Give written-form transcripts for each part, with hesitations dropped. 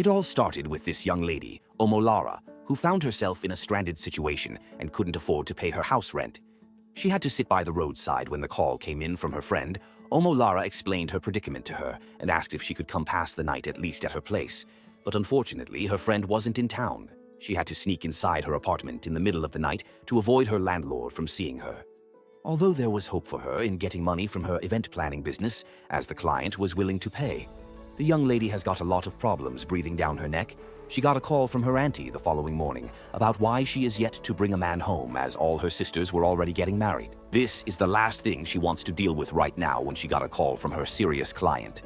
It all started with this young lady, Omolara, who found herself in a stranded situation and couldn't afford to pay her house rent. She had to sit by the roadside when the call came in from her friend. Omolara explained her predicament to her and asked if she could come pass the night at least at her place. But unfortunately, her friend wasn't in town. She had to sneak inside her apartment in the middle of the night to avoid her landlord from seeing her. Although there was hope for her in getting money from her event planning business, as the client was willing to pay, the young lady has got a lot of problems breathing down her neck. She got a call from her auntie the following morning about why she is yet to bring a man home as all her sisters were already getting married. This is the last thing she wants to deal with right now when she got a call from her serious client.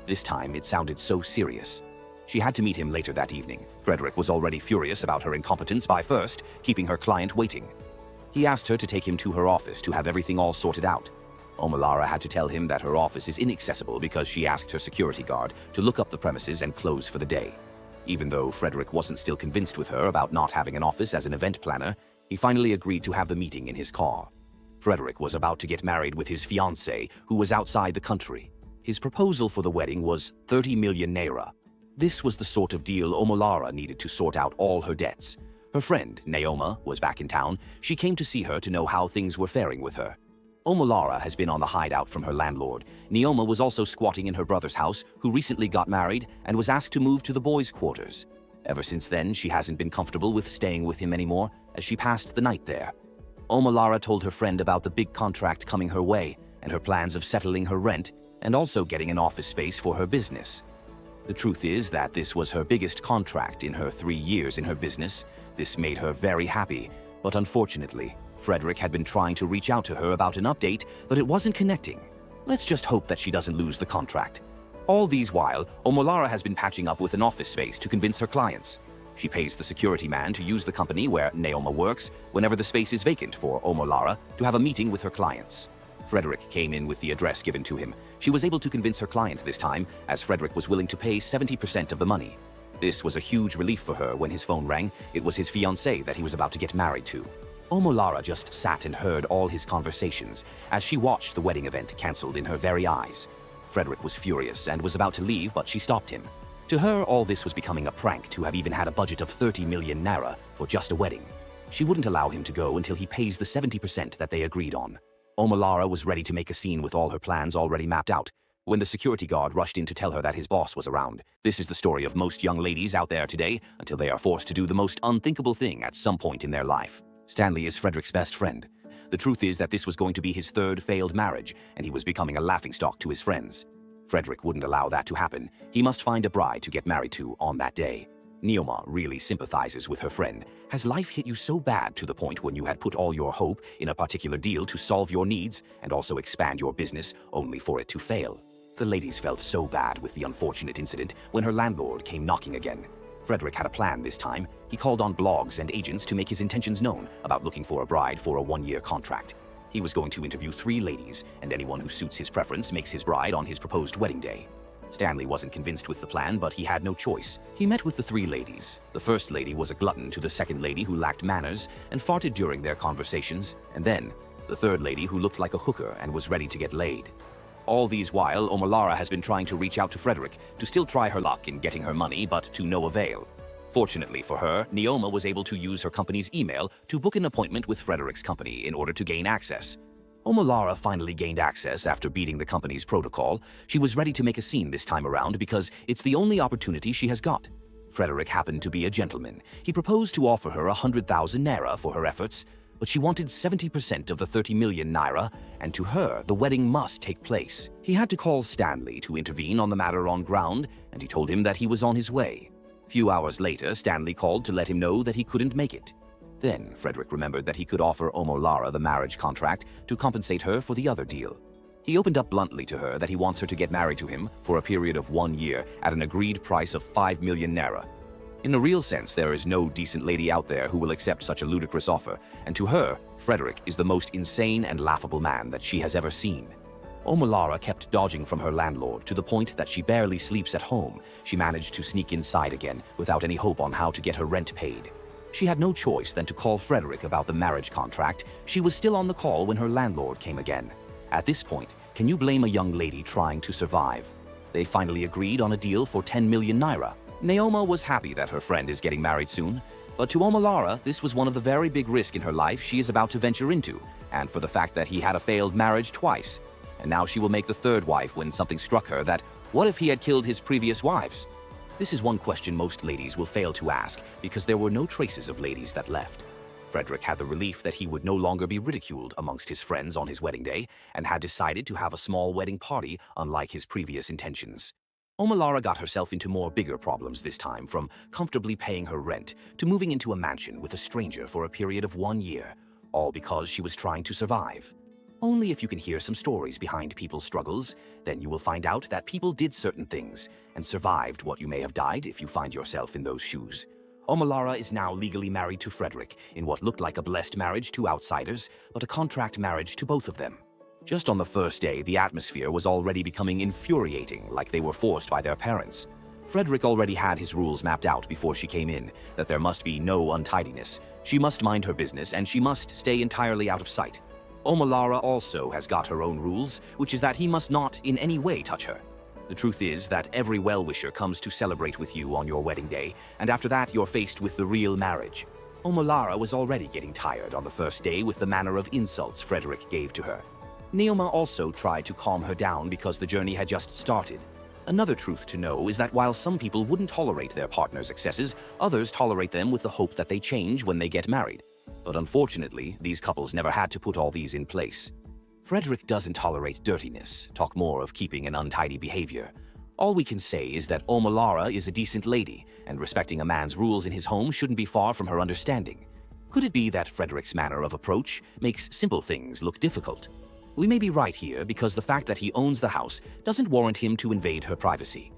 This time it sounded so serious. She had to meet him later that evening. Frederick was already furious about her incompetence by first keeping her client waiting. He asked her to take him to her office to have everything all sorted out. Omalara had to tell him that her office is inaccessible because she asked her security guard to look up the premises and close for the day. Even though Frederick wasn't still convinced with her about not having an office as an event planner, he finally agreed to have the meeting in his car. Frederick was about to get married with his fiancée, who was outside the country. His proposal for the wedding was 30 million naira. This was the sort of deal Omolara needed to sort out all her debts. Her friend, Naoma, was back in town. She came to see her to know how things were faring with her. Omolara has been on the hideout from her landlord. Naoma was also squatting in her brother's house, who recently got married and was asked to move to the boys' quarters. Ever since then, she hasn't been comfortable with staying with him anymore, as she passed the night there. Omolara told her friend about the big contract coming her way and her plans of settling her rent and also getting an office space for her business. The truth is that this was her biggest contract in her 3 years in her business. This made her very happy, but unfortunately, Frederick had been trying to reach out to her about an update, but it wasn't connecting. Let's just hope that she doesn't lose the contract. All these while, Omolara has been patching up with an office space to convince her clients. She pays the security man to use the company where Naoma works whenever the space is vacant for Omolara to have a meeting with her clients. Frederick came in with the address given to him. She was able to convince her client this time, as Frederick was willing to pay 70% of the money. This was a huge relief for her when his phone rang. It was his fiancée that he was about to get married to. Omolara just sat and heard all his conversations as she watched the wedding event cancelled in her very eyes. Frederick was furious and was about to leave, but she stopped him. To her, all this was becoming a prank to have even had a budget of 30 million naira for just a wedding. She wouldn't allow him to go until he pays the 70% that they agreed on. Omolara was ready to make a scene with all her plans already mapped out when the security guard rushed in to tell her that his boss was around. This is the story of most young ladies out there today until they are forced to do the most unthinkable thing at some point in their life. Stanley is Frederick's best friend. The truth is that this was going to be his third failed marriage, and he was becoming a laughingstock to his friends. Frederick wouldn't allow that to happen. He must find a bride to get married to on that day. Naoma really sympathizes with her friend. Has life hit you so bad to the point when you had put all your hope in a particular deal to solve your needs and also expand your business only for it to fail? The ladies felt so bad with the unfortunate incident when her landlord came knocking again. Frederick had a plan this time. He called on blogs and agents to make his intentions known about looking for a bride for a 1-year contract. He was going to interview 3 ladies, and anyone who suits his preference makes his bride on his proposed wedding day. Stanley wasn't convinced with the plan, but he had no choice. He met with the 3 ladies. The first lady was a glutton to the second lady who lacked manners and farted during their conversations, and then the third lady who looked like a hooker and was ready to get laid. All these while, Omalara has been trying to reach out to Frederick to still try her luck in getting her money, but to no avail. Fortunately for her, Naoma was able to use her company's email to book an appointment with Frederick's company in order to gain access. Omalara finally gained access after beating the company's protocol. She was ready to make a scene this time around because it's the only opportunity she has got. Frederick happened to be a gentleman. He proposed to offer her 100,000 naira for her efforts, but she wanted 70% of the 30 million naira, and to her, the wedding must take place. He had to call Stanley to intervene on the matter on ground, and he told him that he was on his way. Few hours later, Stanley called to let him know that he couldn't make it. Then, Frederick remembered that he could offer Omolara the marriage contract to compensate her for the other deal. He opened up bluntly to her that he wants her to get married to him for a period of 1 year at an agreed price of 5 million naira. In a real sense, there is no decent lady out there who will accept such a ludicrous offer, and to her, Frederick is the most insane and laughable man that she has ever seen. Omalara kept dodging from her landlord to the point that she barely sleeps at home. She managed to sneak inside again without any hope on how to get her rent paid. She had no choice than to call Frederick about the marriage contract. She was still on the call when her landlord came again. At this point, can you blame a young lady trying to survive? They finally agreed on a deal for 10 million naira. Naoma was happy that her friend is getting married soon, but to Omalara, this was one of the very big risks in her life she is about to venture into, and for the fact that he had a failed marriage twice. And now she will make the third wife when something struck her that, what if he had killed his previous wives? This is one question most ladies will fail to ask because there were no traces of ladies that left. Frederick had the relief that he would no longer be ridiculed amongst his friends on his wedding day and had decided to have a small wedding party unlike his previous intentions. Omalara got herself into more bigger problems this time, from comfortably paying her rent to moving into a mansion with a stranger for a period of 1 year, all because she was trying to survive. Only if you can hear some stories behind people's struggles, then you will find out that people did certain things and survived what you may have died if you find yourself in those shoes. Omalara is now legally married to Frederick in what looked like a blessed marriage to outsiders, but a contract marriage to both of them. Just on the first day, the atmosphere was already becoming infuriating, like they were forced by their parents. Frederick already had his rules mapped out before she came in, that there must be no untidiness, she must mind her business, and she must stay entirely out of sight. Omalara also has got her own rules, which is that he must not in any way touch her. The truth is that every well-wisher comes to celebrate with you on your wedding day, and after that you're faced with the real marriage. Omalara was already getting tired on the first day with the manner of insults Frederick gave to her. Naoma also tried to calm her down because the journey had just started. Another truth to know is that while some people wouldn't tolerate their partner's excesses, others tolerate them with the hope that they change when they get married. But unfortunately, these couples never had to put all these in place. Frederick doesn't tolerate dirtiness, talk more of keeping an untidy behavior. All we can say is that Omalara is a decent lady, and respecting a man's rules in his home shouldn't be far from her understanding. Could it be that Frederick's manner of approach makes simple things look difficult? We may be right here because the fact that he owns the house doesn't warrant him to invade her privacy.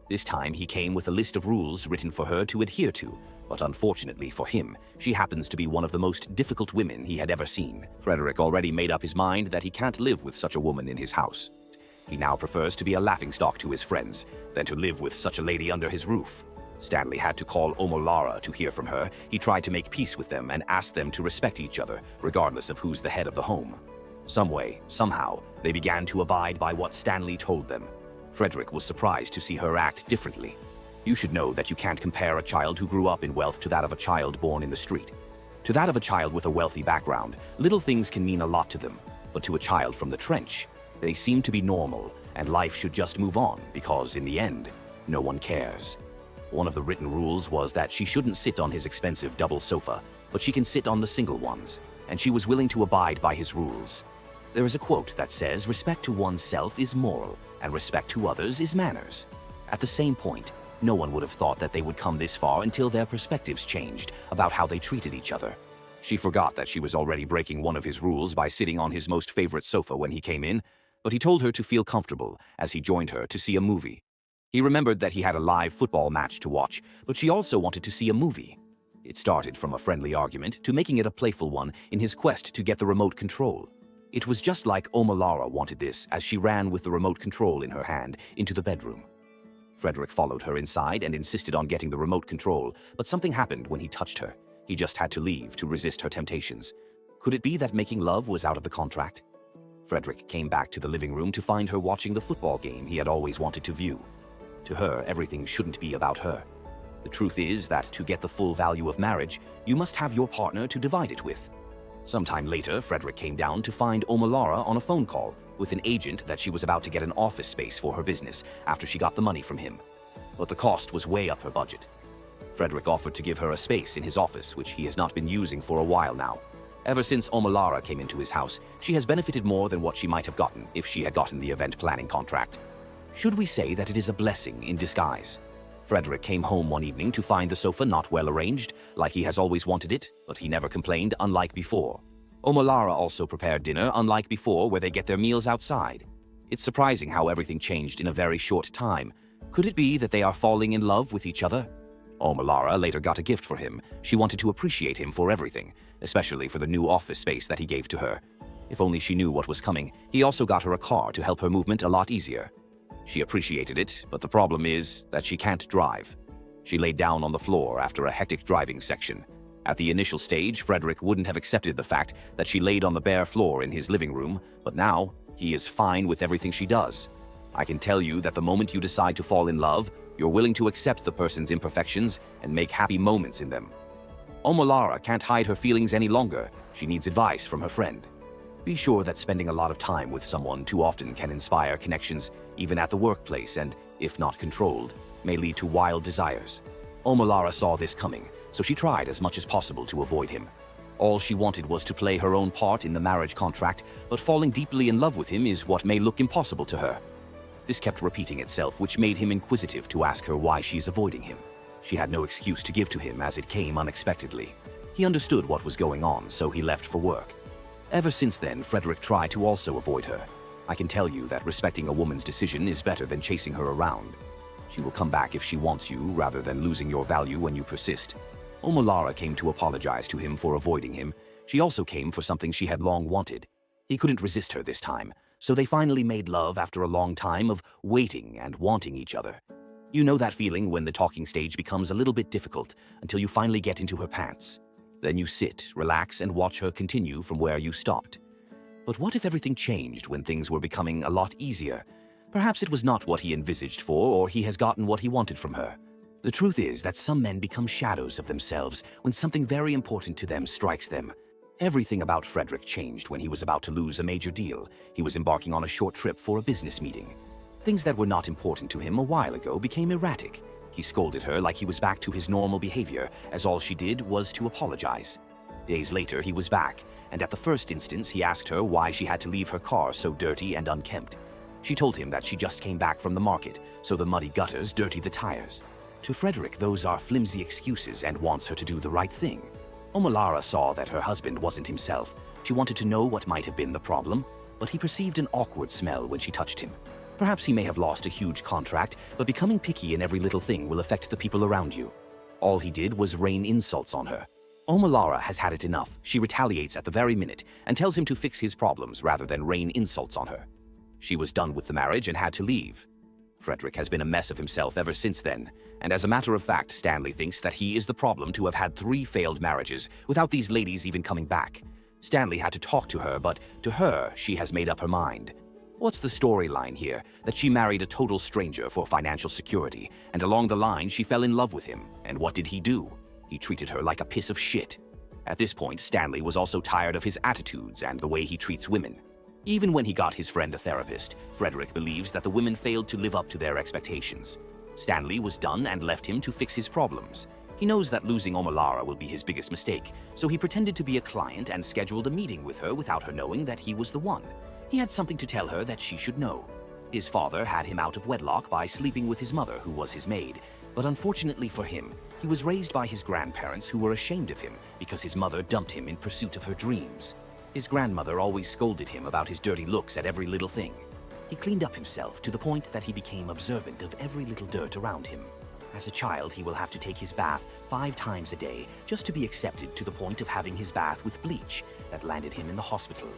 This time he came with a list of rules written for her to adhere to, but unfortunately for him, she happens to be one of the most difficult women he had ever seen. Frederick already made up his mind that he can't live with such a woman in his house. He now prefers to be a laughingstock to his friends than to live with such a lady under his roof. Stanley had to call Omolara to hear from her. He tried to make peace with them and asked them to respect each other, regardless of who's the head of the home. Some way, somehow, they began to abide by what Stanley told them. Frederick was surprised to see her act differently. You should know that you can't compare a child who grew up in wealth to that of a child born in the street. To that of a child with a wealthy background, little things can mean a lot to them, but to a child from the trench, they seem to be normal, and life should just move on because, in the end, no one cares. One of the written rules was that she shouldn't sit on his expensive double sofa, but she can sit on the single ones, and she was willing to abide by his rules. There is a quote that says, "Respect to oneself is moral, and respect to others is manners." At the same point, no one would have thought that they would come this far until their perspectives changed about how they treated each other. She forgot that she was already breaking one of his rules by sitting on his most favorite sofa when he came in, but he told her to feel comfortable as he joined her to see a movie. He remembered that he had a live football match to watch, but she also wanted to see a movie. It started from a friendly argument to making it a playful one in his quest to get the remote control. It was just like Omalara wanted this as she ran with the remote control in her hand into the bedroom. Frederick followed her inside and insisted on getting the remote control, but something happened when he touched her. He just had to leave to resist her temptations. Could it be that making love was out of the contract? Frederick came back to the living room to find her watching the football game he had always wanted to view. To her, everything shouldn't be about her. The truth is that to get the full value of marriage, you must have your partner to divide it with. Sometime later, Frederick came down to find Omalara on a phone call with an agent that she was about to get an office space for her business after she got the money from him. But the cost was way up her budget. Frederick offered to give her a space in his office, which he has not been using for a while now. Ever since Omalara came into his house, she has benefited more than what she might have gotten if she had gotten the event planning contract. Should we say that it is a blessing in disguise? Frederick came home one evening to find the sofa not well arranged, like he has always wanted it, but he never complained, unlike before. Omalara also prepared dinner, unlike before, where they get their meals outside. It's surprising how everything changed in a very short time. Could it be that they are falling in love with each other? Omalara later got a gift for him. She wanted to appreciate him for everything, especially for the new office space that he gave to her. If only she knew what was coming. He also got her a car to help her movement a lot easier. She appreciated it, but the problem is that she can't drive. She laid down on the floor after a hectic driving section. At the initial stage, Frederick wouldn't have accepted the fact that she laid on the bare floor in his living room, but now he is fine with everything she does. I can tell you that the moment you decide to fall in love, You're willing to accept the person's imperfections and make happy moments in them. Omolara can't hide her feelings any longer. She needs advice from her friend. Be sure that spending a lot of time with someone too often can inspire connections, even at the workplace, and, if not controlled, may lead to wild desires. Omolara saw this coming, so she tried as much as possible to avoid him. All she wanted was to play her own part in the marriage contract, but falling deeply in love with him is what may look impossible to her. This kept repeating itself, which made him inquisitive to ask her why she is avoiding him. She had no excuse to give to him as it came unexpectedly. He understood what was going on, so he left for work. Ever since then, Frederick tried to also avoid her. I can tell you that respecting a woman's decision is better than chasing her around. She will come back if she wants you, rather than losing your value when you persist. Omolara came to apologize to him for avoiding him. She also came for something she had long wanted. He couldn't resist her this time, so they finally made love after a long time of waiting and wanting each other. You know that feeling when the talking stage becomes a little bit difficult until you finally get into her pants. Then you sit, relax, and watch her continue from where you stopped. But what if everything changed when things were becoming a lot easier? Perhaps it was not what he envisaged for, or he has gotten what he wanted from her. The truth is that some men become shadows of themselves when something very important to them strikes them. Everything about Frederick changed when he was about to lose a major deal. He was embarking on a short trip for a business meeting. Things that were not important to him a while ago became erratic. He scolded her like he was back to his normal behavior, as all she did was to apologize. Days later, he was back, and at the first instance, he asked her why she had to leave her car so dirty and unkempt. She told him that she just came back from the market, so the muddy gutters dirty the tires. To Frederick, those are flimsy excuses and wants her to do the right thing. Omalara saw that her husband wasn't himself. She wanted to know what might have been the problem, but he perceived an awkward smell when she touched him. Perhaps he may have lost a huge contract, but becoming picky in every little thing will affect the people around you. All he did was rain insults on her. Omalara has had it enough. She retaliates at the very minute and tells him to fix his problems rather than rain insults on her. She was done with the marriage and had to leave. Frederick has been a mess of himself ever since then, and as a matter of fact, Stanley thinks that he is the problem to have had 3 failed marriages without these ladies even coming back. Stanley had to talk to her, but to her, she has made up her mind. What's the storyline here? That she married a total stranger for financial security, and along the line she fell in love with him. And what did he do? He treated her like a piece of shit. At this point, Stanley was also tired of his attitudes and the way he treats women. Even when he got his friend a therapist, Frederick believes that the women failed to live up to their expectations. Stanley was done and left him to fix his problems. He knows that losing Omalara will be his biggest mistake, so he pretended to be a client and scheduled a meeting with her without her knowing that he was the one. He had something to tell her that she should know. His father had him out of wedlock by sleeping with his mother, who was his maid, but unfortunately for him, he was raised by his grandparents who were ashamed of him because his mother dumped him in pursuit of her dreams. His grandmother always scolded him about his dirty looks at every little thing. He cleaned up himself to the point that he became observant of every little dirt around him. As a child, he will have to take his bath 5 times a day just to be accepted, to the point of having his bath with bleach that landed him in the hospital.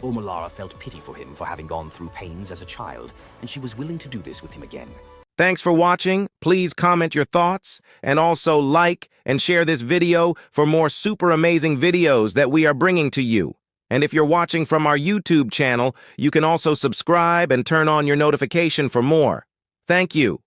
Omalara felt pity for him for having gone through pains as a child, and she was willing to do this with him again. Thanks for watching. Please comment your thoughts and also like and share this video for more super amazing videos that we are bringing to you. And if you're watching from our YouTube channel, you can also subscribe and turn on your notification for more. Thank you.